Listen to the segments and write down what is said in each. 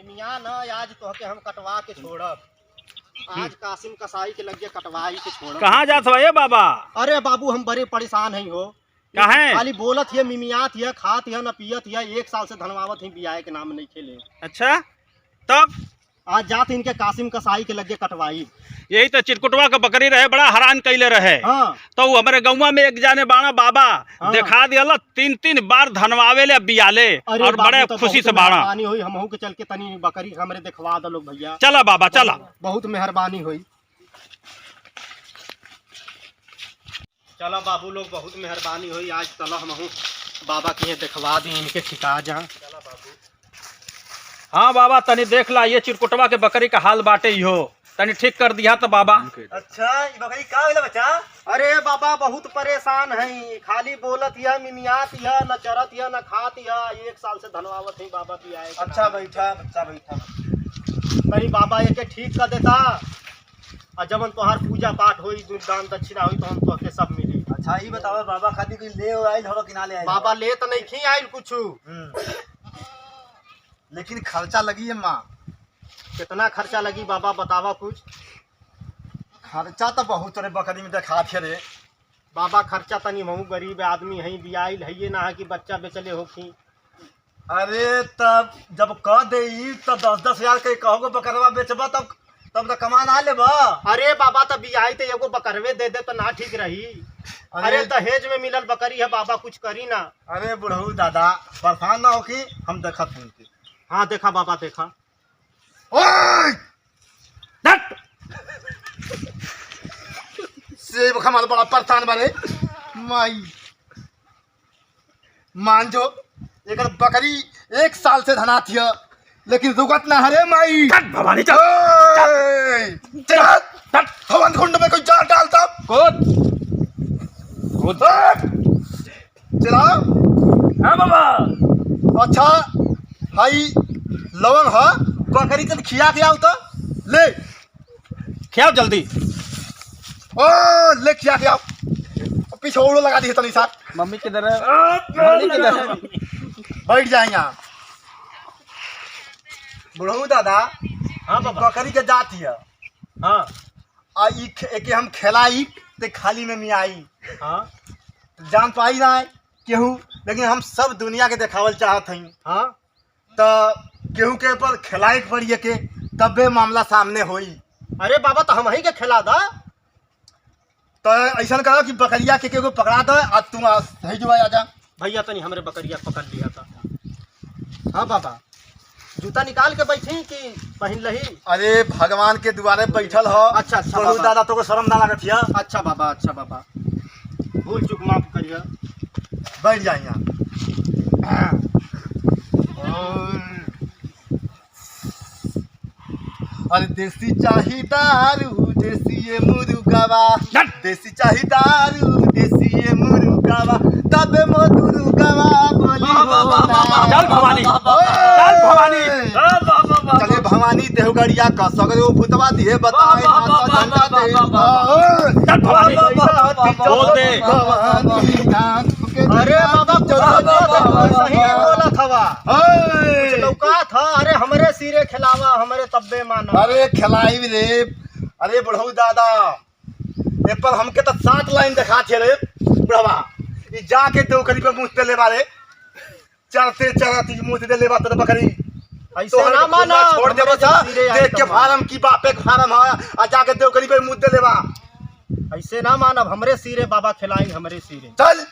मियाँ न आज तो के हम कटवा के छोड़ब। आज कासिम कसाई के लगे कटवाई के छोड़ब। कहाँ जात हो ये बाबा? अरे बाबू हम बड़े परेशान हैं हो। काहे? खाली बोलत है मिमियात है खात है न पियत है। 1 साल से धनवावत है बियाह के नाम नहीं खेले। अच्छा तब आज जात इनके कासिम कसाई के लगे कटवाई। यही तो चिरकुटवा का बकरी रहे, बड़ा हैरान कैले रहे। हाँ। तो हमारे गाँव में एक जाने बाणा बाबा हाँ। दिखा दिया 3-3 बार धनवावे ले बियाले और बड़े तो खुशी से बाणा हुई हमहू के चल के तनी बकरी हमरे दिखवा दो लोग भैया। चला बाबा चला। बहुत मेहरबानी हुई। चलो बाबू लोग बहुत मेहरबानी हुई। आज चलो हमहू बाबा के दिखवा दी इनके ठिका जा। चलो बाबू। हाँ बाबा तनी देख ला ये चिरकुटवा के बकरी का हाल बाटे हो, तनी ठीक कर दिया तो बाबा। अच्छा ये बकरी का होइला बच्चा? अरे बाबा बहुत परेशान है। खाली बोलत है मिमियात है न चरत है न खात है। 1 साल से धनवावत है बाबा भी आए। अच्छा बैठा बच्चा बैठा। तनी बाबा एक ठीक कर देता और जब तोहार पूजा पाठ होई दान दक्षिणा होई तो हम तोहके सब मिली। अच्छा ये बताओ बाबा खातिर कोई ले आइल हो कि ना ले आइल? बाबा ले तो नहीं खी आइल कुछ, लेकिन खर्चा लगी है माँ। कितना खर्चा लगी बाबा बतावा कुछ। खर्चा तो बहुत रे बकरी में देखा थे रे बाबा। खर्चा तनी महू गरीब आदमी है बियाइल है ये ना है कि बच्चा बेचले होखी। अरे तब जब कह दे तब 10-10 हजार के कहोगे बकरवा बेचबा तब तो कमा ना लेबा। अरे बाबा तब बियाई तो एगो बकरवे दे दे तो ना ठीक रही। अरे दहेज में मिलल बकरी है बाबा कुछ करी ना। अरे बुढ़ऊ दादा परेशान ना हो कि हम देखत हूँ। हाँ देखा बाबा देखा। सेब हमारा बड़ा परेशान बारे माई। मान जो एक बकरी 1 साल से धना थी लेकिन रुकत ना हरे माई। भवानी हवन कुंड में कोई जाल डालता चला। हाँ बाबा। अच्छा हाई लवंग है बकरी के खिया के आओ तो ले क्या जल्दी ओ ले खिया के आओ। पिछोड़ो लगा दी तनी साथ। मम्मी किधर है? मम्मी किधर है? बैठ जाए यहाँ बुढ़ऊ दादा। हाँ बकरी के जाती है। हाँ एक हम खिलाई ते खाली में मियाई। हाँ जान पाई ना है केहू लेकिन हम सब दुनिया के देखावल चाहत हई। हाँ तो केहू के ऊपर खिलाए पड़िए के तबे मामला सामने होई। अरे बाबा तो हम ही के खिला दा तो ऐसा करो कि बकरिया के केहू पकड़ा दो आज तुम सही जो आ जा। भैया तनी हमरे बकरिया पकड़ लिया था। हाँ बाबा जूता निकाल के बैठी कि पहन लही? अरे भगवान के दुआरे बैठल हो। अच्छा अच्छा दादा तो शर्म ना लागत है। अच्छा बाबा अच्छा बाबा भूल चूक माफ करिए। बैठ जाए यहाँ। अरे देसी चाही दारू देसी ये मुर्गावा। देसी चाही दारू देसी ये मुर्गावा तबे मुर्गावा बोली चल भवानी चल भवानी चले भवानी देवगढ़िया का सगरे भूतवा दिए बताए चल भवानी बोल दे। अरे बाबा सही बोला था लौका था। अरे हमरे सिरे खिलावा हमरे तब्बे मानो। अरे खिलाई रे। अरे बुढ़ऊ दादा ए पर हमके तो 7 लाइन दिखा थे रे बुढ़वा। ई जाके देवकरी पे मुँह दे लेवा रे चढ़ते चढ़ती मुँह दे लेवा तो बकरी ऐसे ना माना छोड़ दे बसा। देख के फार्म की बापे फार्म है आ जाके देवकरी पे मुँह दे लेवा। ऐसे ना मानब हमरे सिरे बाबा खिलाई हमरे सिरे। चल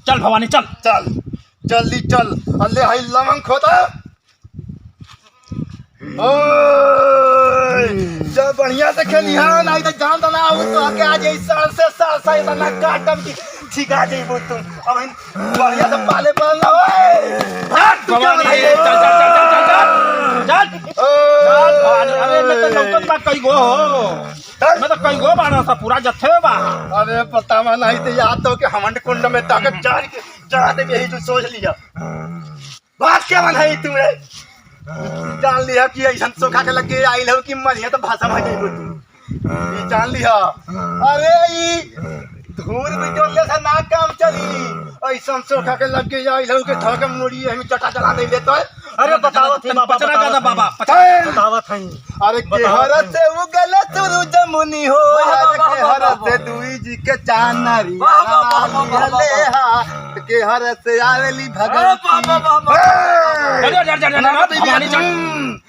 चल भवानी चल चल जल्दी चल। अल्ले हाई लवंग खोता जब बढ़िया से खेलिया नहीं तो जान दना तो आके आज इस साल से साल साल तना काटम की ठीक आ जाई तुम। अब बढ़िया से पाले पड़ना ओए भवानी चल चल चल चल चल चल भवानी। अरे मैं तो लौकत बा कई गो हो। मैं तो कई गो बाना सा पूरा जत्थे बा। अरे पता मा नहीं तो याद तो कि हमंड कुंड में ताकत जा दे यही तो सोच लिया। बात क्या मन है तुमने जान लिया कि ऐसा सोखा के लगे आई लो कि मरिया तो भाषा में जाइबो तू जान लिया। अरे धूल में जोले से ना काम चली ऐसा सोखा के लगे आई लो के ठग मुड़ी हम चटा चला दे देतो अरे बतावत ही बाबा, पचरा गादा बाबा बतावत हई। अरे केहर से उगल सूरज मुनि हो, अरे केहर से दुई जी के चांदरी ले हा, केहर से आवेली भगवती।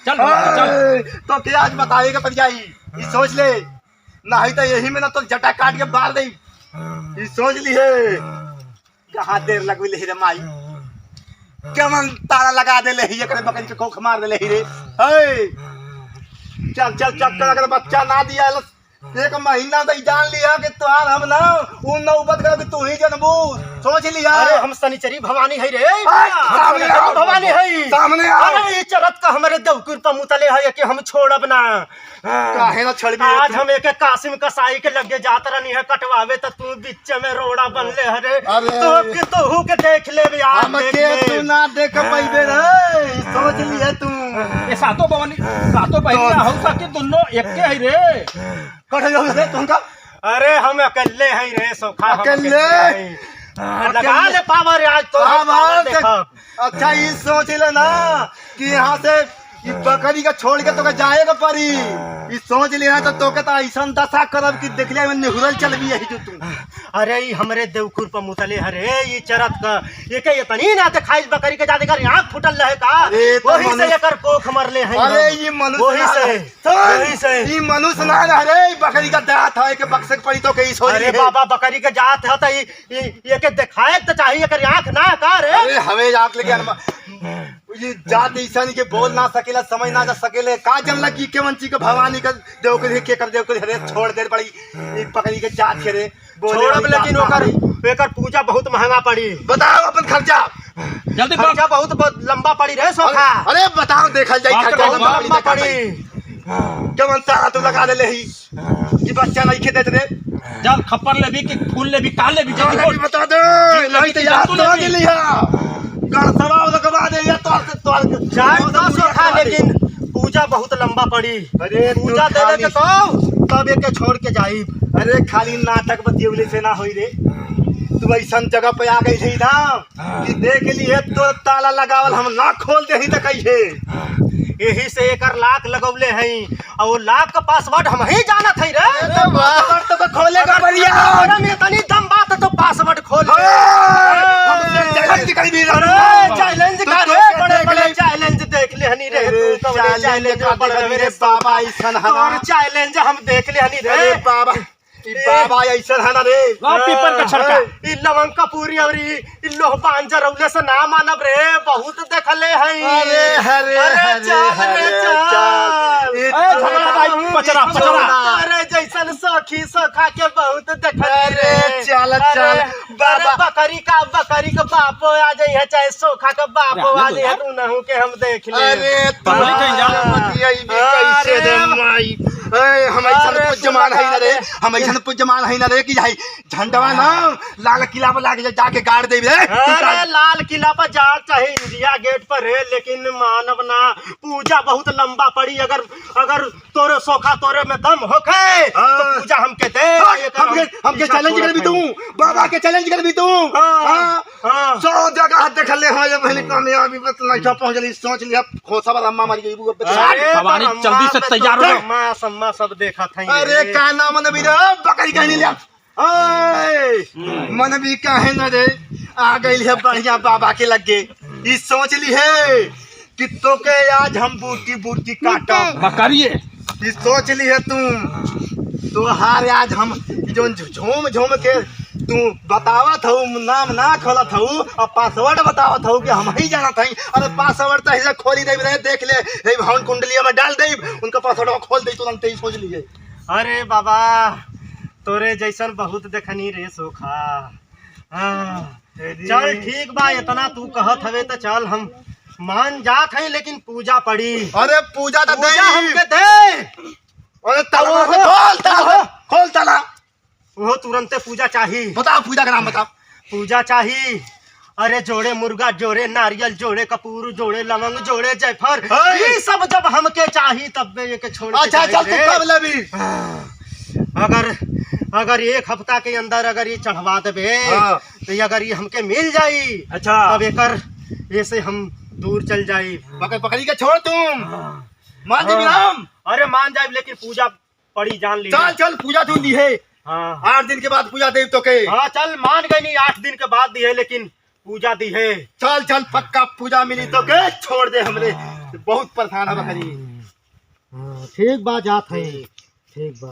चल चल तो क्या आज बताएगा पर जाई, ये सोच ले, नहीं तो यही में ना तो जटा काट के बार दे। ये सोच ली है कहाँ देर लगवी ले रे माई, क्या मन तारा लगा दे ले ही करे बकरी के कोख मार दे ले ही रे। हे चल चल चल कर अगर बच्चा ना दिया एक महीना तो जान लिया कि तुहार हम ना उन नौबत कर तू ही जनबू, सोच लिया। अरे हम शनिचरी भवानी है रे, सामने आओ, भवानी है सामने आओ। अरे ये चरत का हमारे देवकुर पर मुतले है कि हम छोड़ब ना। काहे ना छड़ भी आज हम एक कासिम कसाई के लगे जात रहनी है कटवावे तो तू बीच में रोड़ा बनले हरे। अरे तो के देख ले भी यार, हम के तू ना देख पाइबे रे, सोच लिया तू। ये सातों बहनिया हो सके दोनों एक के है रे। कट जाओ रे तुमका। अरे हम अकेले हैं रे सोखा, हम अकेले? हैं। लगा ले पावर आज तो हम पावर देखो। अच्छा ये सोच ले ना कि यहाँ से ये बकरी का छोड़ के तो जाएगा परी, ये सोच लिया तो तोके तो ऐसा दशा करब कि देख लिया निहुरल चल भी यही जो तू। अरे ये हमरे देवकुर पर मुतले हरे, ये चरत का ये के इतनी ना खाइल बकरी के जादे कर आंख फुटल रहे का, अरे तो वही से लेकर कोख मरले हैं। अरे ये मनुष्य वही से ये मनुष्य ना रहे, बकरी का दांत है के बक्से पड़ी तो कहीं सोच अरे बाबा बकरी के जात है तो ये के दिखाए तो चाहिए कर आंख ना का रे। अरे हमें आंख लेके ये जात ऐसा के बोल ना सकेला, समझ ना जा सकेले, का जनला की के वंची के भवानी का देव के कर देव के रे छोड़ दे पड़ी ये बकरी के जात के रे छोड़ब, लेकिन ओकर पूजा बहुत महंगा पड़ी। बताओ अपन खर्चा। जल्दी खर्चा बहुत लंबा पड़ी रे सोखा। अरे बताओ देखल जाए खर्चा लंबा पड़ी। क्या मनता तू लगा दे ले ही ये बच्चा नहीं खेते रे। चल खप्पर ले भी कि फूल ले भी काल ले भी जल्दी जल्दी बोल। बता दे, नहीं तो याद तो के लिया गण सभा लगवा दे या तोर जाए तो सोखा, लेकिन पूजा बहुत लंबा पड़ी। अरे पूजा देवे के कहो तब एक छोड़ के जाई। अरे खाली नाटक बतियौले से ना होई रे, तू ऐसा जगह पे आ गई थी ना कि देख लिए तो ताला लगावल हम ना खोल दे ही तो कहिए। यही से एकर लाख लगौले हैं और वो लाख का पासवर्ड हम ही जानत है रे। तो पासवर्ड तो खोलेगा बढ़िया। अरे में इतनी दम बात तो पासवर्ड खोल ले। हमसे चैलेंज कर भी अरे चैलेंज का रे, बड़े बड़े चैलेंज देख ले हनी रे। तू तो चैलेंज का बड़े मेरे बाबा ऐसा हना, चैलेंज हम देख ले हनी रे। अरे बाबा बाबा ऐसा हना रे। ला पीपर का छड़का। इ लवंग का पूरी और इ लोह पांजर औले से ना मानब रे, बहुत देखले हैं। अरे हरे अरे चल रे चल। ये झगड़ा भाई पचरा पचरा। अरे जैसन सखी सखा के बहुत देखले अरे रे। चल चल अरे बाबा बकरी का बाप आ जाए है, चाहे सोखा का बाप आ जाए है, तू नहु के हम देख ले। अरे पगड़ी कहीं जा। कैसे दे माई, हम ऐसा कुछ जमान है ना रे, हम ऐसा कुछ जमान है ना रे कि जाई झंडवा ना लाल किला पर लाके जाके गाड़ दे रे। अरे लाल किला पर जा चाहे इंडिया गेट पर है, लेकिन मानव ना पूजा बहुत लंबा पड़ी। अगर तोरे सोखा तोरे में दम होखे तो पूजा हमके दे। हमके चैलेंज कर भी तू, बाबा के चैलेंज कर भी तू। हाँ। 100 जगह देख ले हो, जब पहले कामयाबी बस नहीं पहुंचली, सोच लिया खोसा पर अम्मा मर गई। अरे भवानी जल्दी से तैयार हो जा। माँ सम्मा सब देखा था। अरे का नाम मन भी रे, बकरी कहनी लिया मन भी कहे न रे, आ गई है बढ़िया बाबा के लगे। ई सोच ली है कि तो के आज हम बूटी बूटी काटब। बकरिए ई सोच ली है तो हार आज हम जो झूम झूम के तू बतावत हूँ, नाम ना खोलत हूँ और पासवर्ड बतावत हूँ कि हम ही जानत हई। अरे पासवर्ड तो ऐसे खोली दे रहे, देख ले ये भवन कुंडलिया में डाल दे, उनका पासवर्ड खोल दे तुरंत ही। सोच लिए अरे बाबा तोरे जैसन बहुत देखनी रे सोखा। चल ठीक बा, इतना तू कहत हवे तो चल हम मान जात हैं, लेकिन पूजा पड़ी। अरे पूजा तो पूजा हमके दे। अरे खोल ताला वो तुरंते पूजा चाहिए। बताओ पूजा का नाम बताओ। पूजा चाहिए। अरे जोड़े मुर्गा, जोड़े नारियल, जोड़े कपूर, जोड़े लवंग, जोड़े जायफल, ये सब जब हमके चाहिए तब ये के छोड़। अच्छा चल तू कब लेबी? अगर एक हफ्ता के अंदर अगर ये चढ़वा देबे तो अगर ये हमके मिल जाई, अच्छा तब एकर ये से हम दूर चल जाई। बकरी के छोड़ तुम मान जी राम। अरे मान जाए लेकिन पूजा पड़ी जान ली। चल चल पूजा तू दी है। हाँ 8 दिन के बाद पूजा देव तो के। हाँ चल मान गई नहीं 8 दिन के बाद दी है लेकिन पूजा दी है। चल चल पक्का पूजा मिली तो के छोड़ दे हमरे बहुत परेशान है बकरी। ठीक बात जात है। ठीक बात।